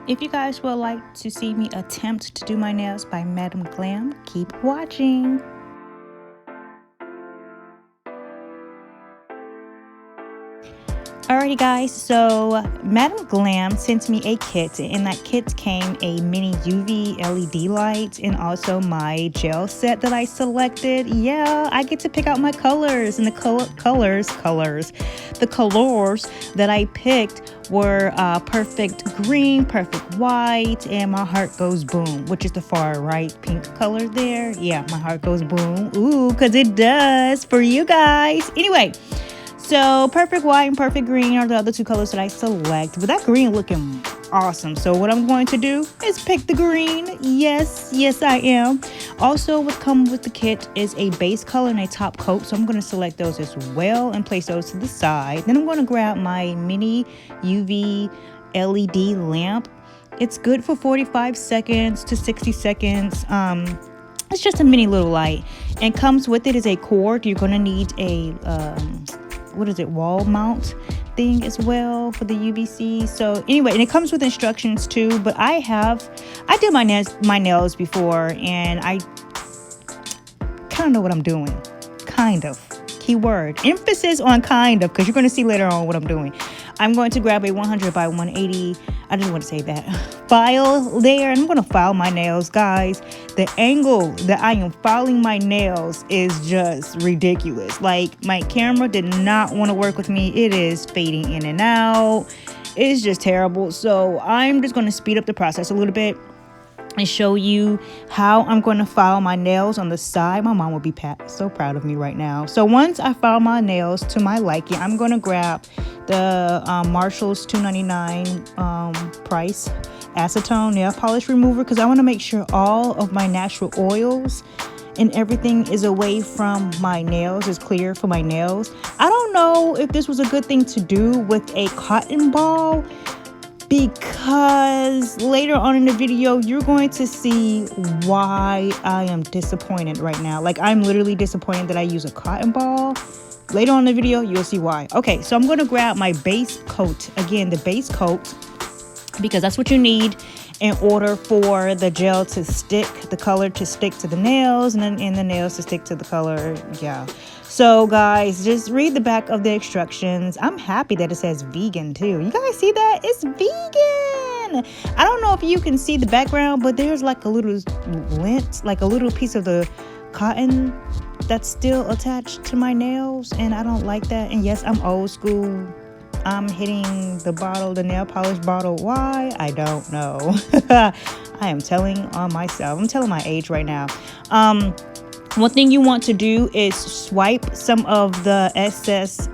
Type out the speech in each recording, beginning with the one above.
If you guys would like to see me attempt to do my nails by Madam Glam, keep watching. Alrighty guys, so Madam Glam sent me a kit. In that kit came a mini UV LED light and also my gel set that I selected. Yeah, I get to pick out my colors, and the colors that I picked were perfect green, perfect white, and my heart goes boom, which is the far right pink color there. Yeah, my heart goes boom. Ooh, because it does for you guys. Anyway, so perfect white and perfect green are the other two colors that I select. But that green looking awesome. So what I'm going to do is pick the green. Yes, I am. Also, what comes with the kit is a base color and a top coat. So I'm going to select those as well and place those to the side. Then I'm going to grab my mini UV LED lamp. It's good for 45 seconds to 60 seconds. It's just a mini little light, and comes with it is a cord. You're going to need a wall mount thing as well for the UVC. So anyway, and it comes with instructions too, but I did my nails before, and I kind of know what I'm doing. Kind of. Keyword. Emphasis on kind of, because you're going to see later on what I'm doing. I'm going to grab a 100 by 180, I just want to say that, file there, and I'm going to file my nails, guys. The angle that I am filing my nails is just ridiculous. Like, my camera did not want to work with me. It is fading in and out. It's just terrible. So I'm just going to speed up the process a little bit and show you how I'm going to file my nails on the side. My mom will be so proud of me right now. So once I file my nails to my liking, I'm going to grab the Marshall's $2.99 price acetone nail polish remover, because I want to make sure all of my natural oils and everything is away from my nails, is clear for my nails. I don't know if this was a good thing to do with a cotton ball, because later on in the video, you're going to see why I am disappointed right now. Like, I'm literally disappointed that I use a cotton ball. Later on in the video, you'll see why. Okay, so I'm going to grab my base coat. Again, the base coat, because that's what you need in order for the gel to stick, the color to stick to the nails, and then the nails to stick to the color. Yeah. So guys, just read the back of the instructions. I'm happy that it says vegan too. You guys see that? It's vegan. I don't know if you can see the background, but there's like a little lint, like a little piece of the cotton that's still attached to my nails, and I don't like that. And yes, I'm old school. I'm hitting the nail polish bottle. Why? I don't know. I am telling on myself. I'm telling my age right now. One thing you want to do is swipe some of the excess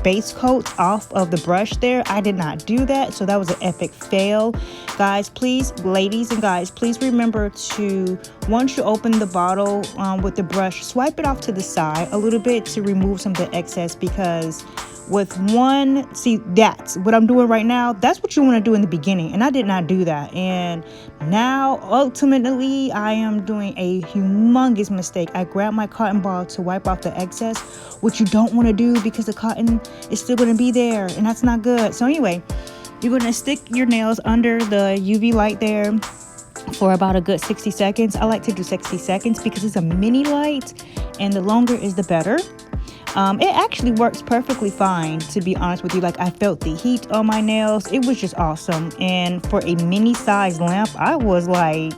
base coat off of the brush there. I did not do that, so that was an epic fail. Guys, please, ladies and guys, please remember to, once you open the bottle with the brush, swipe it off to the side a little bit to remove some of the excess, because with one, see, that's what I'm doing right now. That's what you want to do in the beginning, and I did not do that. And now, ultimately, I am doing a humongous mistake. I grabbed my cotton ball to wipe off the excess, which you don't want to do, because the cotton is still going to be there, and that's not good. So anyway, you're going to stick your nails under the UV light there for about a good 60 seconds. I like to do 60 seconds because it's a mini light, and the longer is the better. It actually works perfectly fine, to be honest with you. Like, I felt the heat on my nails. It was just awesome. And for a mini size lamp, I was like,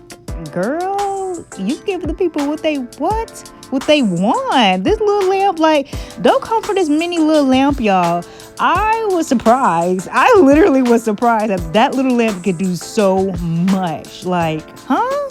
girl, you give the people what they want. This little lamp, like, don't come for this mini little lamp, y'all. I was surprised. I literally was surprised that little lamp could do so much. Like, huh?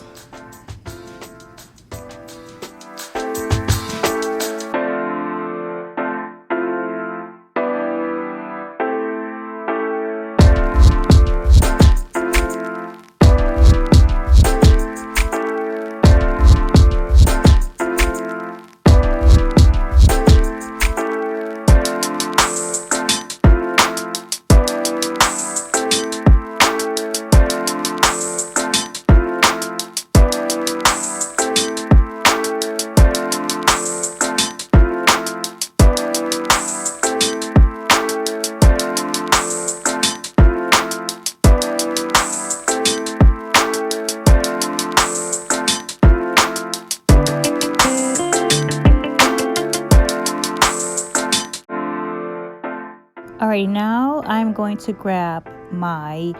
right, now I'm going to grab my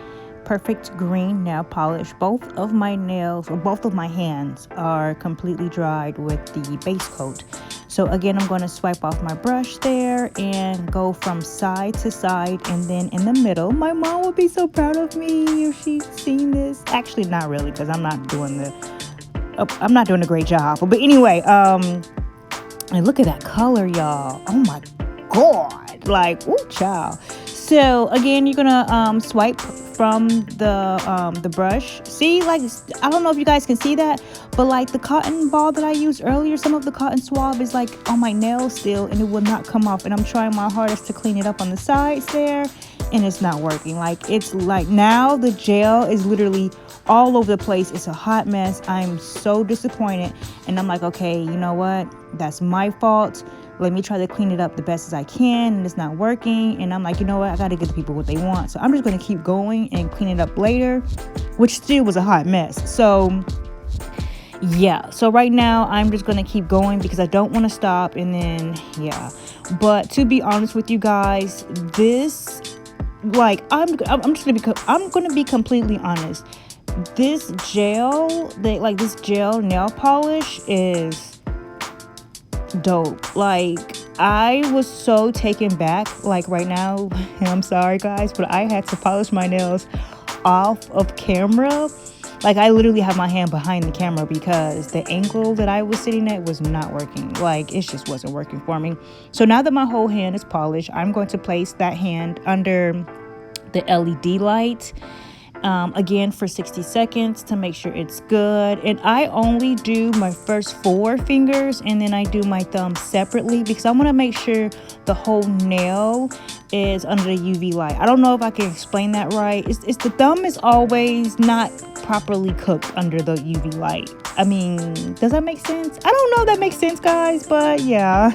perfect green nail polish. Both of my nails, or both of my hands, are completely dried with the base coat. So again, I'm going to swipe off my brush there and go from side to side, and then in the middle. My mom would be so proud of me if she's seen this. Actually, not really, because I'm not doing a great job. But anyway, and look at that color, y'all. Oh my god, like, ooh, child. So again, you're gonna swipe from the brush. See, like, I don't know if you guys can see that, but like the cotton ball that I used earlier, some of the cotton swab is like on my nail still, and it will not come off. And I'm trying my hardest to clean it up on the sides there, and it's not working. Like, it's like now the gel is literally all over the place. It's a hot mess. I'm so disappointed, and I'm like, okay, you know what? That's my fault. Let me try to clean it up the best as I can, and it's not working. And I'm like, you know what? I got to give the people what they want. So I'm just going to keep going and clean it up later, which still was a hot mess. So yeah, so right now I'm just going to keep going because I don't want to stop. And then, yeah, but to be honest with you guys, this, like, I'm just going to be completely honest. This gel, this gel nail polish is dope. Like, I was so taken back. Like, right now, I'm sorry guys, but I had to polish my nails off of camera. Like, I literally have my hand behind the camera because the angle that I was sitting at was not working. Like, it just wasn't working for me. So now that my whole hand is polished, I'm going to place that hand under the LED light again for 60 seconds to make sure it's good. And I only do my first 4 fingers, and then I do my thumb separately because I want to make sure the whole nail is under the UV light. I don't know if I can explain that right. It's the thumb is always not properly cooked under the UV light. I mean, does that make sense? I don't know if that makes sense, guys, but yeah.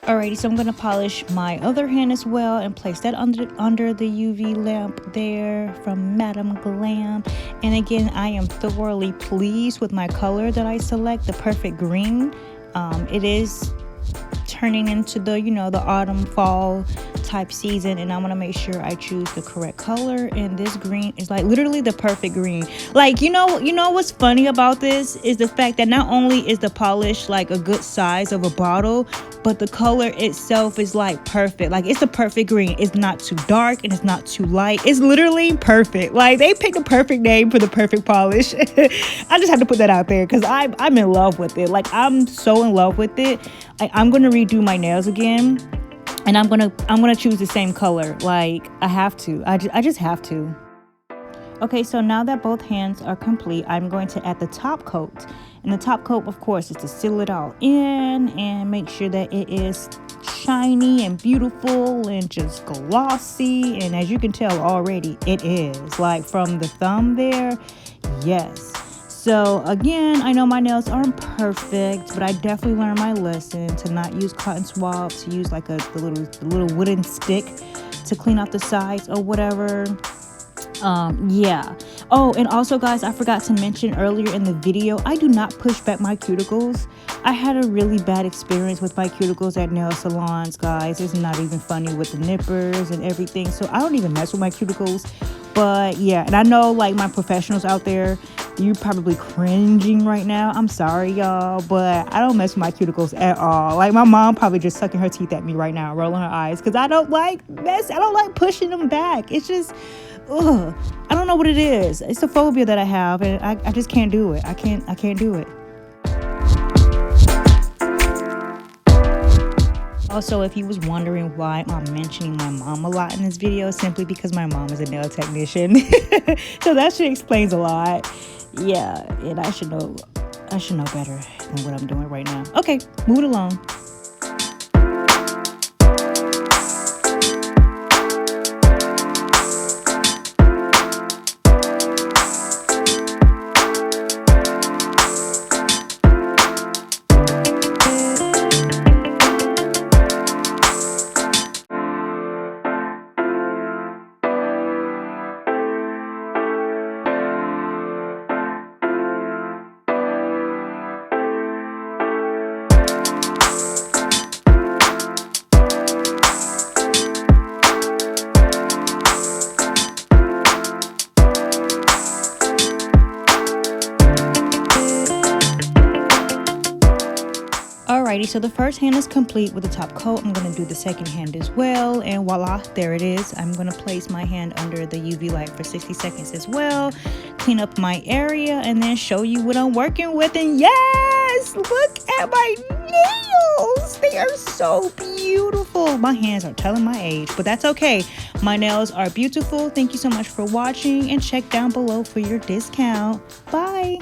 Alrighty, so I'm going to polish my other hand as well and place that under the UV lamp there from Madam Glam. And again, I am thoroughly pleased with my color that I select, the perfect green. It is turning into the, you know, the autumn fall type season, and I want to make sure I choose the correct color. And this green is like literally the perfect green. Like, you know what's funny about this is the fact that not only is the polish like a good size of a bottle, but the color itself is like perfect. Like, it's the perfect green. It's not too dark and it's not too light. It's literally perfect. Like, they picked a perfect name for the perfect polish. I just have to put that out there because I'm in love with it. Like, I'm so in love with it. I'm gonna redo my nails again, and I'm gonna choose the same color. Like, I have to. I just have to. Okay, so now that both hands are complete, I'm going to add the top coat. And the top coat, of course, is to seal it all in and make sure that it is shiny and beautiful and just glossy. And as you can tell already, it is. Like, from the thumb there, yes. So again, I know my nails aren't perfect, but I definitely learned my lesson to not use cotton swabs, to use like the little wooden stick to clean out the sides or whatever. Yeah. Oh, and also guys, I forgot to mention earlier in the video, I do not push back my cuticles. I had a really bad experience with my cuticles at nail salons, guys. It's not even funny with the nippers and everything. So I don't even mess with my cuticles. But yeah, and I know like my professionals out there, you're probably cringing right now. I'm sorry, y'all, but I don't mess with my cuticles at all. Like, my mom probably just sucking her teeth at me right now, rolling her eyes, because I don't like pushing them back. It's just, ugh. I don't know what it is. It's a phobia that I have, and I just can't do it. I can't do it. Also, if you was wondering why I'm mentioning my mom a lot in this video, simply because my mom is a nail technician. So that shit explains a lot. Yeah, and I should know better than what I'm doing right now. Okay, moving along. Alrighty, so the first hand is complete with the top coat. I'm going to do the second hand as well, and voila, there it is. I'm going to place my hand under the UV light for 60 seconds as well, clean up my area, and then show you what I'm working with. And yes, look at my nails. They are so beautiful. My hands are telling my age, but that's okay. My nails are beautiful. Thank you so much for watching, and check down below for your discount. Bye.